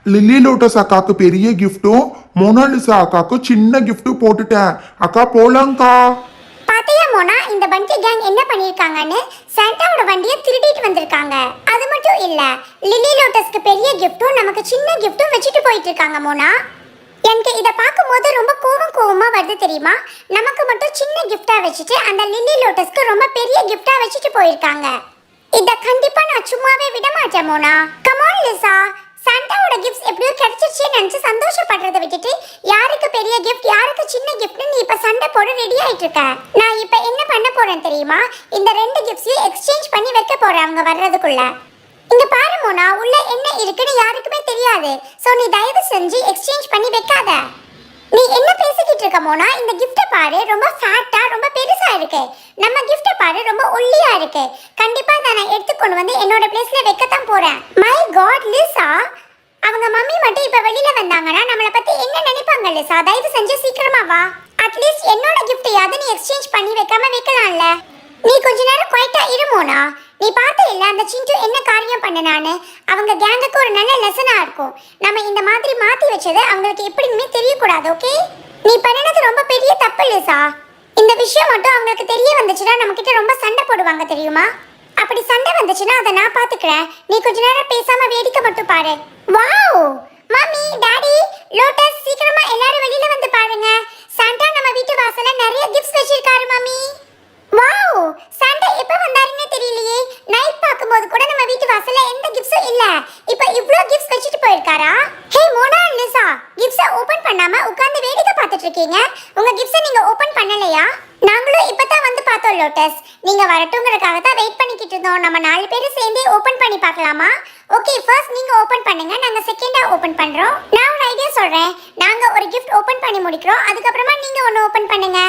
Lily lotus அக்காக்கு பெரிய கிஃப்ட்டும் Mona Lisa அக்காக்கு சின்ன கிஃப்ட்டும் போட்டுட்டேன். அக்கா போலாங்க்கா. பாத்தியா மோனா, இந்த பண்டி கேங் என்ன பண்ணிருக்காங்கன்னு? சாண்டாவோட வண்டியை திருடிட்டு வந்திருக்காங்க. அது மட்டும் இல்ல, லில்லி லோட்டஸ்க்கு பெரிய கிஃப்ட்டும் நமக்கு சின்ன கிஃப்ட்டும் வச்சுட்டு போயிட்டு இருக்காங்க மோனா. எனக்கு இதை பார்க்கும்போது ரொம்ப கோவமா வருது தெரியுமா? நமக்கு மட்டும் சின்ன கிஃப்டா வச்சுட்டு அந்த லில்லி லோட்டஸ்க்கு ரொம்ப பெரிய கிஃப்டா வச்சுட்டு போயிருக்காங்க. இதை கண்டிப்பா நான் சும்மாவே விட மாட்டேன் மோனா. கமான் லிசா, சாண்டாவோட கிஃப்ட்ஸ் எப்படியோ கிடைச்சிருச்சேன்னு நினைச்சு சந்தோஷப்படுறதை விட்டுட்டு யாருக்கு பெரிய கிஃப்ட் யாருக்கு சின்ன கிஃப்ட்னு நீ இப்ப சண்டை போட ரெடி ஆயிட்டு இருக்க. நான் இப்ப என்ன பண்ண போறேன் தெரியுமா? இந்த ரெண்டு கிஃப்ட்ஸையும் எக்ஸ்சேஞ்ச் பண்ணி வைக்க போறேன் அவங்க வர்றதுக்குள்ள. இங்க பாரு மோனா, உள்ள என்ன இருக்குன்னு யாருக்குமே தெரியாது. சோ நீ தயவு செஞ்சு எக்ஸ்சேஞ்ச் பண்ணி வைக்காத. நீ என்ன பேசிக்கிட்டு இருக்க மோனா? இந்த கிஃப்ட்டை பாரு, ரொம்ப ஃபேட்டா ரொம்ப பெருசா இருக்கு. நம்ம கிஃப்ட்டை பாரு, ரொம்ப ஒல்லியா இருக்கு. கண்டிப்பா இதை நான் எடுத்து கொண்டு வந்து என்னோட பிளேஸ்ல வைக்கத்தான் போறேன். மை காட் லிசா, அவங்க மம்மி மட்டும் இப்ப வெளியில வந்தாங்கன்னா நம்மளை பத்தி என்ன நினைப்பாங்க லிசா? தயவு செஞ்சு சீக்கிரமா வா. அட்லீஸ்ட் என்னோட கிஃப்ட்டையாவது நீ எக்ஸ்சேஞ்ச் பண்ணி வைக்காம வைக்கலாம்ல. நீ கொஞ்ச நேரம் குவைட்டா இரு மோனா. நீ பார்த்த இல்ல அந்த சிண்டு என்ன காரியம் பண்ணனான்னு? அவங்க கேங்குக்கு ஒரு நல்ல லெசனா இருக்கும். நம்ம இந்த மாதிரி மாத்தி வச்சது அவங்களுக்கு எப்படியுமே தெரியக்கூடாது. ஓகே, நீ பண்ணனது ரொம்ப பெரிய தப்பு லிசா. இந்த விஷயம் மட்டும் அவங்களுக்கு தெரிய வந்துச்சுன்னா நம்ம கிட்ட ரொம்ப சண்டை போடுவாங்க தெரியுமா? அப்படி சண்டை வந்துச்சுன்னா அதை நான் பாத்துக்கிறேன். நீ கொஞ்ச நேரம் பேசாம வேடிக்கை மட்டும் பாரு. வாவ், மம்மி டாடி லோட்டஸ், சீக்கிரமா எல்லாரும் வெளியில வந்து பாருங்க. சாண்டா நம்ம வீட்டு வாசல்ல நிறைய கிஃப்ட்ஸ் வச்சிருக்காரு மம்மி. வாவ், சாண்டா எப்ப வந்தாருன்னு தெரியலையே. நைட் பாக்கும்போது கூட நம்ம வீட்டு வாசல்ல எந்த கிஃப்ட்ஸும் இல்ல. இப்போ இவ்ளோ கிஃப்ட்ஸ் வச்சிட்டு போயிருக்காரா? ஹே மோனா லிசா, கிஃப்ட்ஸை ஓபன் பண்ணாம உட்கார்ந்து வேடிக்கை பார்த்துட்டு இருக்கீங்க. உங்க கிஃப்ட்ஸை நீங்க ஓபன் பண்ணலையா? நாங்களும் இப்பதான் வந்து பார்த்தோம் லோட்டஸ். நீங்க வரட்டும்ங்கறதுக்காக தான் வெயிட் பண்ணிக்கிட்டு இருந்தோம். நம்ம 4 பேரும் சேர்ந்து ஓபன் பண்ணி பார்க்கலாமா? ஓகே, ஃபர்ஸ்ட் நீங்க ஓபன் பண்ணுங்க, நாங்க செகண்டா ஓபன் பண்றோம். நான் ஒரு ஐடியா சொல்றேன். நாங்க ஒரு கிஃப்ட் ஓபன் பண்ணி முடிக்கிறோம், அதுக்கு அப்புறமா நீங்க ஒன்னு ஓபன் பண்ணுங்க.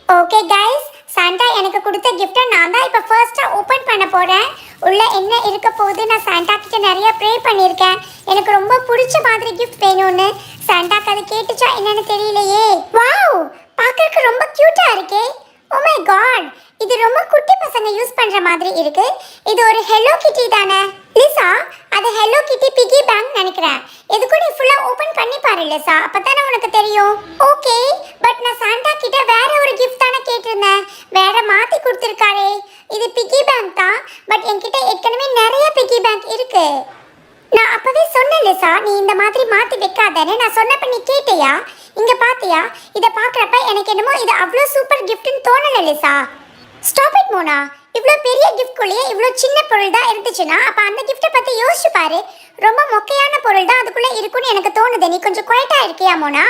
ஓகே गाइस, சாண்டா எனக்கு கொடுத்த கிஃப்ட்டை நான் தான் இப்போ ஃபர்ஸ்டா ஓபன் பண்ண போறேன். உள்ள என்ன இருக்க போகுது? நான் சாண்டா கிட்ட நிறைய ப்ரே பண்ணியிருக்கேன், எனக்கு ரொம்ப பிடிச்ச மாதிரி கிஃப்ட் வேணும்னு. சாண்டாக்கு அது கேட்டுச்சா என்னன்னு தெரியலையே. வாவ், பார்க்கறதுக்கு ரொம்ப கியூட்டா இருக்கே. ஓ மை காட், இது ரொம்ப குட்டி பசங்க யூஸ் பண்ற மாதிரி இருக்கு. இது ஒரு ஹெலோ கிட்டி தானே லிசா? அது ஹெலோ கிட்டி பிகி பேங்க் நினைக்கிறேன். எதுக்கு நீ ஃபுல்லா ஓபன் பண்ணி பாரு லிசா, அப்பதானே உனக்கு தெரியும். ஓகே, பட் நான் சாண்டா கிட்ட வேற ஒரு கிஃப்ட் தானே கேட்டிருந்தேன், வேற மாத்தி கொடுத்திருக்காரே. இது பிகி பேங்க் தான், பட் என்கிட்ட ஏற்கனவே நிறைய பிகி பேங்க் இருக்கு. நான் அப்பவே சொன்னேன் லிசா, நீ இந்த மாதிரி மாத்தி வைக்காதேன்னு. நான் சொன்னப்ப நீ கேட்டியா? இங்க பாத்தியா? இத பாக்குறப்ப எனக்கு என்னமோ இது அவ்ளோ சூப்பர் கிஃப்ட்னு தோணல லிசா. ஸ்டாப் இட் மோனா, இவ்ளோ பெரிய கிஃப்ட் குள்ளே இவ்ளோ சின்ன பொருள் தான் இருந்துச்சுன்னா அப்ப அந்த கிஃப்ட்டை பத்தி யோசிச்சு பாரு. ரொம்ப மொக்கையான பொருள் தான் அதுக்குள்ள இருக்குன்னு எனக்கு தோணுது. நீ கொஞ்சம் குவைட்டா இருக்கியா மோனா?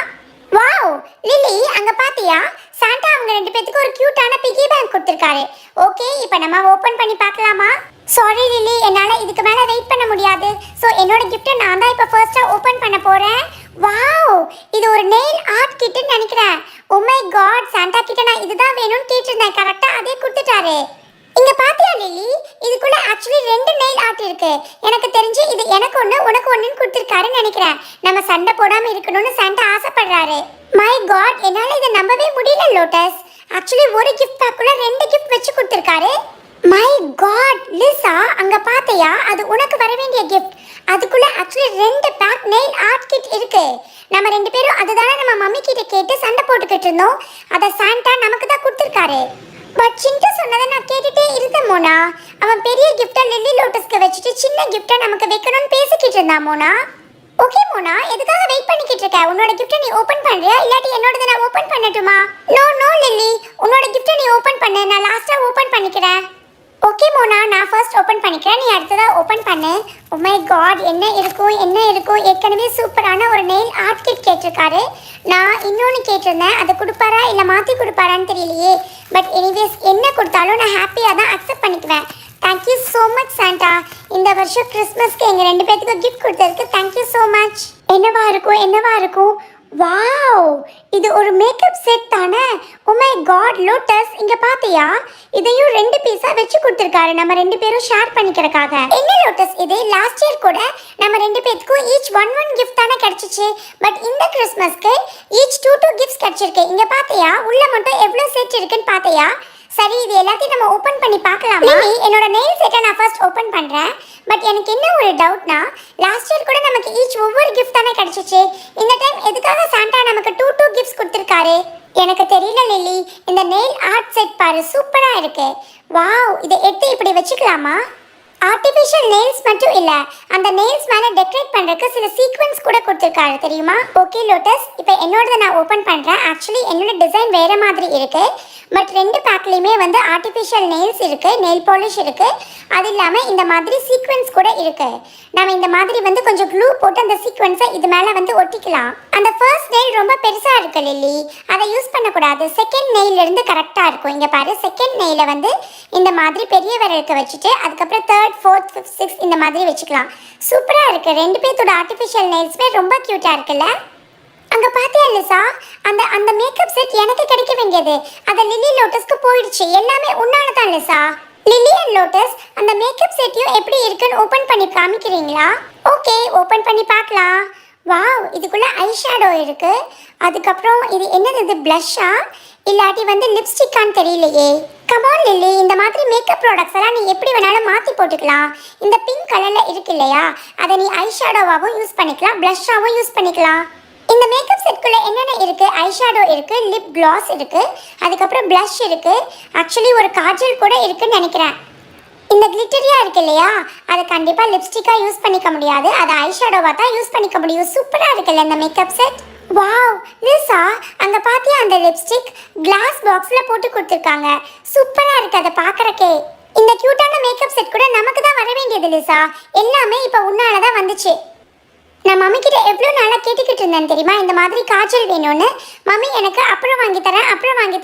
வாவ் லில்லி, அங்க பாத்தியா? சாண்டா அவங்க 2 பேத்துக்கு ஒரு கியூட்டான பிகி பேங்க் கொடுத்திருக்காரு. ஓகே, இப்போ நம்ம ஓபன் பண்ணி பார்க்கலாமா? சாரி லில்லி, என்னால இதுக்கு மேல வெயிட் பண்ண முடியாது. சோ என்னோட கிஃப்ட்டை நான் தான் இப்போ ஃபர்ஸ்டா ஓபன் பண்ண போறேன். வாவ், இது ஒரு நெயில் ஆர்ட் கிட்னு நினைக்கிறேன். ஓ மை காட், சாண்டா கிட்ட நான் இதுதான் வேணும்னு கேட்டிருந்தேன், கரெக்ட்டா அதே கொடுத்துட்டாரு. இங்க பாத்தியா லில்லி, இதுக்குள்ள ஆக்சுவலி 2 நெயில் ஆர்ட் இருக்கு. எனக்கு தெரிஞ்சு இது எனக்கு ஒண்ணு உனக்கு ஒண்ணுன்னு கொடுத்திருக்காருன்னு நினைக்கிறேன். நம்ம சண்டை போடாம இருக்கணும்னு சாண்டா ஆசைப்படுறாரு. மை காட், என்னால இதை நம்பவே முடியல லோட்டஸ். ஆக்சுவலி ஒரு கிஃப்ட் பேக்குள்ள 2 கிஃப்ட் வச்சு கொடுத்திருக்காரு. மை காட் லிசா, அங்க பாத்தியா? அது உனக்கு வர வேண்டிய கிஃப்ட். அதுக்குள்ள actually 2 pack nail art kit இருக்கு. நம்ம 2 பேரும் அதுதானே நம்ம மம்மி கிட்ட கேட்டு சண்டை போட்டுக்கிட்டு இருந்தோம். அத சாண்டா நமக்கு தான் கொடுத்திருக்காரு. பட் சிண்டு சொன்னதை நான் கேட்டுட்டே இருந்தேன் மோனா. அவன் பெரிய கிஃப்ட்டை லில்லி லோட்டஸ்க்கு வச்சுட்டு சின்ன கிஃப்ட்டை நமக்கு வைக்கணும்னு பேசிக்கிட்டு இருந்தான் மோனா. ஓகே மோனா, எதுக்காக வெயிட் பண்ணிக்கிட்டு இருக்க? உன்னோட கிஃப்ட்டை நீ ஓபன் பண்றியா இல்லாட்டி என்னோடத நான் ஓபன் பண்ணட்டுமா? நோ நோ லில்லி, உன்னோட கிஃப்ட்டை நீ ஓபன் பண்ணு, நான் லாஸ்டா ஓபன் பண்ணிக்கிறேன். ஓகே மோனா, நான் ஃபர்ஸ்ட் ஓபன் பண்ணிக்கிறேன், நீ அடுத்ததா ஓபன் பண்ணு. ஓ மை காட், என்ன இருக்கும் என்ன இருக்கும்? ஏற்கனவே சூப்பரான ஒரு நெயில் ஆர்ட் கிட் கேட்டிருக்காரு. நான் இன்னொன்று கேட்டிருந்தேன், அதை கொடுப்பாரா இல்லை மாற்றி கொடுப்பாரான்னு தெரியலையே. பட் எனிவேஸ் என்ன கொடுத்தாலும் நான் ஹாப்பியாக தான் அக்செப்ட் பண்ணிக்குவேன். Thank you so much Santa. இந்த வருஷம் கிறிஸ்மஸ்க்கு எங்கள் 2 பேத்துக்கு கிஃப்ட் கொடுத்ததுக்கு தேங்க்யூ ஸோ மச். என்னவா இருக்கும் என்னவா இருக்கும்? வாவ், இது ஒரு மேக்கப் செட் தானே? ஓ மை காட் லோட்டஸ், இங்க பாத்தியா? இதையும் 2 பீஸா வெச்சு கொடுத்திருக்காரு, நம்ம 2 பேரும் ஷேர் பண்ணிக்கிறதுக்காக. என்ன லோட்டஸ் இது? லாஸ்ட் இயர் கூட நம்ம 2 பேத்துக்கும் ஈச் 1 கிஃப்ட் தானே கிடைச்சிச்சு. பட் இந்த கிறிஸ்மஸ்க்கு ஈச் 2 கிஃப்ட்ஸ் கிடைச்சிருக்கு. இங்க பாத்தியா? உள்ள மட்டும் எவ்வளவு செட் இருக்குன்னு பாத்தியா? சரி, இது எல்லாத்தையும் நம்ம ஓபன் பண்ணி பார்க்கலாமா? என்னோட நெயில் செட்டை நான் ஃபர்ஸ்ட் ஓபன் பண்றேன். பட் எனக்கு என்ன ஒரு டவுட்னா, லாஸ்ட் இயர் கூட நமக்கு ஈச் ஒவ்வொரு கிஃப்ட் தானே கிடைச்சிச்சு. இந்த டைம் எதுக்காக சாண்டா நமக்கு டூ கிஃப்ட்ஸ் கொடுத்துருக்காரு? எனக்கு தெரியல லில்லி. இந்த நெயில் ஆர்ட் செட் பாரு, சூப்பரா இருக்கு. வாவ், இதை எடுத்து இப்படி வச்சுக்கலாமா? ஆர்டிஃபிஷியல் நெயில்ஸ் மட்டும் இல்ல, அந்த நெயில்ஸ் மேல டெக்கரேட் பண்றதுக்கு சில சீக்வென்ஸ் கூட கொடுத்திருக்காரு தெரியுமா? ஓகே லோட்டஸ், இப்போ என்னோடத நான் ஓபன் பண்றேன். ஆக்சுவலி என்னோட டிசைன் வேற மாதிரி இருக்கு. பட் ரெண்டு பேக்லயுமே வந்து ஆர்டிஃபிஷியல் நெயில்ஸ் இருக்கு, நெயில் பாலிஷ் இருக்கு. அது இல்லாம இந்த மாதிரி சீக்வென்ஸ் கூட இருக்கு. நாம இந்த மாதிரி வந்து கொஞ்சம் க்ளூ போட்டு அந்த சீக்வென்ஸை இது மேல வந்து ஒட்டிக்கலாம். அந்த ஃபர்ஸ்ட் நெயில் ரொம்ப பெருசா இருக்கு லில்லி, அதை யூஸ் பண்ணக்கூடாது. செகண்ட் நெயில இருந்து கரெக்டா இருக்கும். இங்க பாரு, செகண்ட் நெயில வந்து இந்த மாதிரி பெரிய விரலுக்கு வச்சுட்டு அதுக்கப்புறம் தேர்ட், ஃபோர்த், ஃபிஃப்த், சிக்ஸ்த் இந்த மாதிரி வச்சுக்கலாம். சூப்பரா இருக்கு. ரெண்டு பேர்த்தோட ஆர்டிஃபிஷியல் நெயில்ஸ்மே ரொம்ப கியூட்டா இருக்குல்ல? அங்க பாத்தியா லிசா, அந்த அந்த மேக்கப் செட் எனக்கு கிடைக்க வேண்டியது அது லில்லி லோட்டஸ்க்கு போயிடுச்சு. எல்லாமே உன்னால தான் லிசா. லில்லி அண்ட் லோட்டஸ், அந்த மேக்கப் செட்டையும் எப்படி இருக்குன்னு ஓபன் பண்ணி காமிக்கிறீங்களா? ஓகே, ஓபன் பண்ணி பார்க்கலாம். வாவ், இதுக்குள்ள ஐ ஷேடோ இருக்கு. அதுக்கப்புறம் இது என்னது, இது பிளஷ்ஷா இல்லாட்டி வந்து லிப்ஸ்டிக்கான்னு தெரியலையே. கமான் லில்லி, இந்த மாதிரி மேக்கப் ப்ராடக்ட்ஸ் எல்லாம் நீ எப்படி வேணாலும் மாற்றி போட்டுக்கலாம். இந்த பிங்க் கலரில் இருக்கு இல்லையா, அதை நீ ஐ ஷேடோவாகவும் யூஸ் பண்ணிக்கலாம், பிளஷ்ஷாகவும் யூஸ் பண்ணிக்கலாம். இந்த மேக்கப் செட்குள்ளே என்னென்ன இருக்குது? ஐ ஷேடோ இருக்குது, லிப் கிளாஸ் இருக்குது, அதுக்கப்புறம் பிளஷ் இருக்குது, ஆக்சுவலி ஒரு காஜல் கூட இருக்குன்னு நினைக்கிறேன். இந்த கிளிட்டரியா இருக்கு இல்லையா, அதை கண்டிப்பாக லிப்ஸ்டிக்காக யூஸ் பண்ணிக்க முடியாது, அதை ஐ ஷேடோவாக தான் யூஸ் பண்ணிக்க முடியும். சூப்பராக இருக்குல்ல இந்த மேக்கப் செட்? வாவ் லிசா, அங்க பாத்தியா அந்த லிப்ஸ்டிக் கிளாஸ் பாக்ஸ்ல போட்டு கொடுத்திருக்காங்க. சூப்பரா இருக்கு அதை பார்க்கறக்கே. இந்த கியூட்டான மேக்கப் செட் கூட நமக்கு தான் வர வேண்டியது லிசா. எல்லாமே இப்போ உன்னால தான் வந்துச்சு. நான் மம்மி கிட்ட எவ்வளோ நாளாக கேட்டுக்கிட்டு இருந்தேன் தெரியுமா, இந்த மாதிரி காய்ச்சல் வேணும்னு. மம்மி எனக்கு அப்புறம் வாங்கி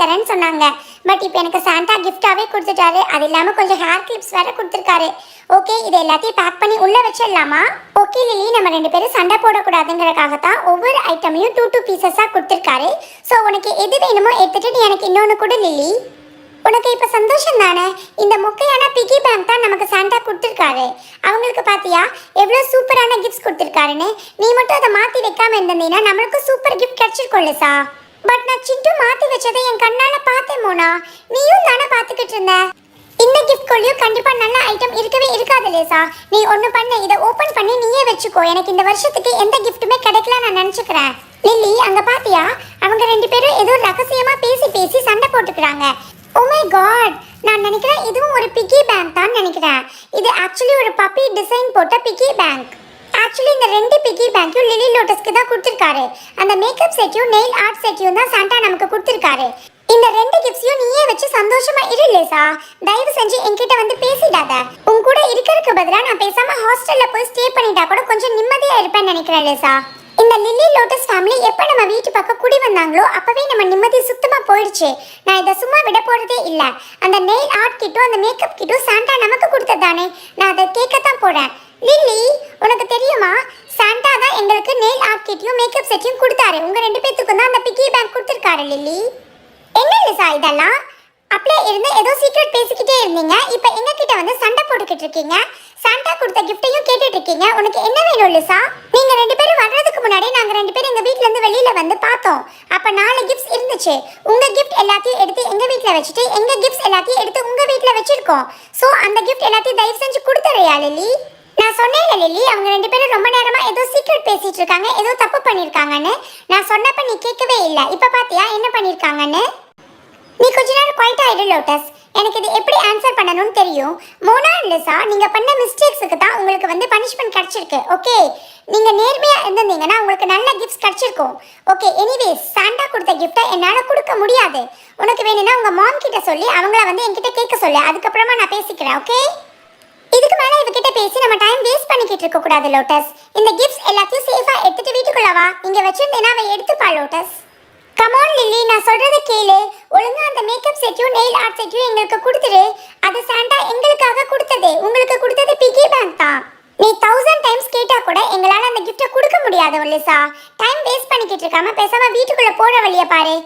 தரேன்னு சொன்னாங்க. பட் இப்போ எனக்கு சாண்டா கிஃப்டாகவே கொடுத்துட்டாரு. அது இல்லாமல் கொஞ்சம் ஹேர் கிளிப்ஸ் வேற கொடுத்துருக்காரு. ஓகே, இது எல்லாத்தையும் பேக் பண்ணி உள்ளே வச்சிடலாமா? ஓகே லில்லி, நம்ம ரெண்டு பேரும் சண்டை போடக்கூடாதுங்கிறதுக்காக தான் ஒவ்வொரு ஐட்டமையும் டூ பீசஸாக கொடுத்துருக்காரு. ஸோ உனக்கு எது வேணுமோ எடுத்துட்டு நீ எனக்கு இன்னொன்று கொடு லில்லி. உனக்கு இப்போ சந்தோஷம் தானே? இந்த மொக்கையான பிகி பேங்க் தான் நமக்கு சாண்டா கொடுத்துருக்காரு. அவங்களுக்கு பார்த்தியா எவ்வளோ சூப்பரான கிஃப்ட்ஸ் கொடுத்துருக்காருன்னு. நீ மட்டும் அதை மாற்றி வைக்காம இருந்தீங்கன்னா நம்மளுக்கு சூப்பர் கிஃப்ட் கிடைச்சிருக்கோம் லிசா. பட் நான் சிண்டு மாற்றி வச்சதை என் கண்ணால் பார்த்தேன் மோனா. நீயும் தானே பார்த்துக்கிட்டு இருந்த. இந்த கிஃப்ட் கொள்ளையும் கண்டிப்பாக நல்ல ஐட்டம் இருக்கவே இருக்காது லேசா. நீ ஒன்று பண்ண, இதை ஓப்பன் பண்ணி நீயே வச்சுக்கோ. எனக்கு இந்த வருஷத்துக்கு எந்த கிஃப்ட்டுமே கிடைக்கல நான் நினச்சிக்கிறேன். லில்லி, அங்கே பார்த்தியா அவங்க ரெண்டு பேரும் ஏதோ ரகசியமாக பேசி சண்டை போட்டுக்கிறாங்க. ஓ மை காட், நான் நினைக்கிறேன் இதுவும் ஒரு பிக்கி பேங்க் தான் நினைக்கிறேன். இது ஆக்சுவலி ஒரு பப்பி டிசைன் போட்ட பிக்கி பேங்க். ஆக்சுவலி இந்த ரெண்டு பிக்கி பேங்க்கையும் லில்லி லோட்டஸ்க்கு தான் கொடுத்துருக்காரு. அந்த மேக்கப் செட்டையும் நெயில் ஆர்ட் செட்டையும் தான் சாண்டா நமக்கு கொடுத்துருக்காரு. இந்த ரெண்டு கிஃப்ட்ஸையும் நீயே வச்சு சந்தோஷமா இரு லேசா. தயவு செஞ்சு என்கிட்ட வந்து பேசிடாத. உன் கூட இருக்கிறதுக்கு பதிலாக நான் பேசாம ஹாஸ்டல்ல போய் ஸ்டே பண்ணிட்டா கூட கொஞ்சம் நிம்மதியா இருப்பேன்னு நினைக்கிறேன் லேசா. இந்த லில்லி லோட்டஸ் ஃபேமிலி எப்போ நம்ம வீட்டு பக்கம் குடி வந்தாங்களோ அப்பவே நம்ம நிம்மதி சுத்தமா போயிடுச்சு. நான் இதை சும்மா விட போறதே இல்லை. அந்த நெயில் ஆர்ட் கிட்டும் அந்த மேக்கப் கிட்டும் சாண்டா நமக்கு கொடுத்ததானே, நான் அதை கேட்கத்தான் போறேன். லில்லி, உனக்கு தெரியுமா, சாண்டா தான் எங்களுக்கு நெயில் ஆர்ட் கிட்டையும் மேக்கப் செட்டையும் கொடுத்தாரு. உங்க ரெண்டு பேத்துக்கும் தான் அந்த பிக்கி பேங்க் கொடுத்துருக்காரு. லில்லி, என்ன லிசா இதெல்லாம்? அப்படியே இருந்து ஏதோ சீக்ரெட் பேசிக்கிட்டே இருந்தீங்க, இப்போ எங்க கிட்ட வந்து சண்டை போட்டுக்கிட்டு இருக்கீங்க. சாண்டா கொடுத்த கிஃப்ட்டையும் கேட்டுட்டு இருக்கீங்க. உனக்கு என்ன வேணும் லிசா? நீங்க ரெண்டு பேரும் வர்றதுக்கு முன்னாடி நாங்க ரெண்டு பேரும் எங்க வீட்ல இருந்து வெளியில வந்து பார்த்தோம். அப்ப 4 கிஃப்ட்ஸ் இருந்துச்சு. உங்க கிஃப்ட் எல்லாத்தையும் எடுத்து எங்க வீட்ல வச்சுட்டு எங்க கிஃப்ட்ஸ் எல்லாத்தையும் எடுத்து உங்க வீட்ல வச்சிருக்கோம். சோ அந்த கிஃப்ட் எல்லாத்தையும் தயவு செஞ்சு கொடுத்துறியா லில்லி? நான் சொன்னேன்ல லில்லி, அவங்க ரெண்டு பேரும் ரொம்ப நேரமா ஏதோ சீக்ரெட் பேசிட்டு இருக்காங்க, ஏதோ தப்பு பண்ணிருக்காங்கன்னு. நான் சொன்னப்ப நீ கேட்கவே இல்லை. இப்ப பாத்தியா என்ன பண்ணிருக்காங்கன்னு? நீ கொஞ்ச நேரம் குவைட்டா இரு லோட்டஸ். எனக்கு இது எப்படி ஆன்சர் பண்ணணும்னு தெரியும். மோனா லிசா, நீங்க பண்ண மிஸ்டேக்ஸுக்கு தான் உங்களுக்கு வந்து பனிஷ்மெண்ட் கிடைச்சிருக்கு. ஓகே, நீங்க நேர்மையா இருந்தீங்கன்னா உங்களுக்கு நல்ல கிஃப்ட்ஸ் கிடைச்சிருக்கும். ஓகே, எனிவேஸ் சாண்டா கொடுத்த கிஃப்ட்டை என்னால் கொடுக்க முடியாது. உனக்கு வேணும்னா உங்க மாம் கிட்ட சொல்லி அவங்கள வந்து என்கிட்ட கேட்க சொல்லு. அதுக்கப்புறமா நான் பேசிக்கிறேன். ஓகே, இதுக்கு மேல இவகிட்ட பேசி நம்ம டைம் வேஸ்ட் பண்ணிக்கிட்டு இருக்க கூடாது லோட்டஸ். இந்த கிஃப்ட்ஸ் எல்லாத்தையும் சேஃபா எடுத்துட்டு வீட்டுக்குள்ள வா. இங்க வச்சிருந்தேன்னா அவ எடுத்துப்பா லோட்டஸ். கமான் லில்லி, நான் சொல்றத கேளு. ஒழுங்கா அந்த மேக்கப் செட்டையும் நெயில் ஆர்ட் செட்டையும் எங்களுக்கு கொடுத்துரு. அது சாண்டா எங்களுக்காக கொடுத்தது. உங்களுக்கு கொடுத்தது பிகி பேங்க் தான். நீ 1000 டைம்ஸ் கேட்டா கூட எங்களால அந்த கிஃப்ட்டை கொடுக்க முடியாது லிசா. டைம் வேஸ்ட் பண்ணிக்கிட்டு இருக்காம பேசாம வீட்டுக்குள்ள போற வழியை பாரு.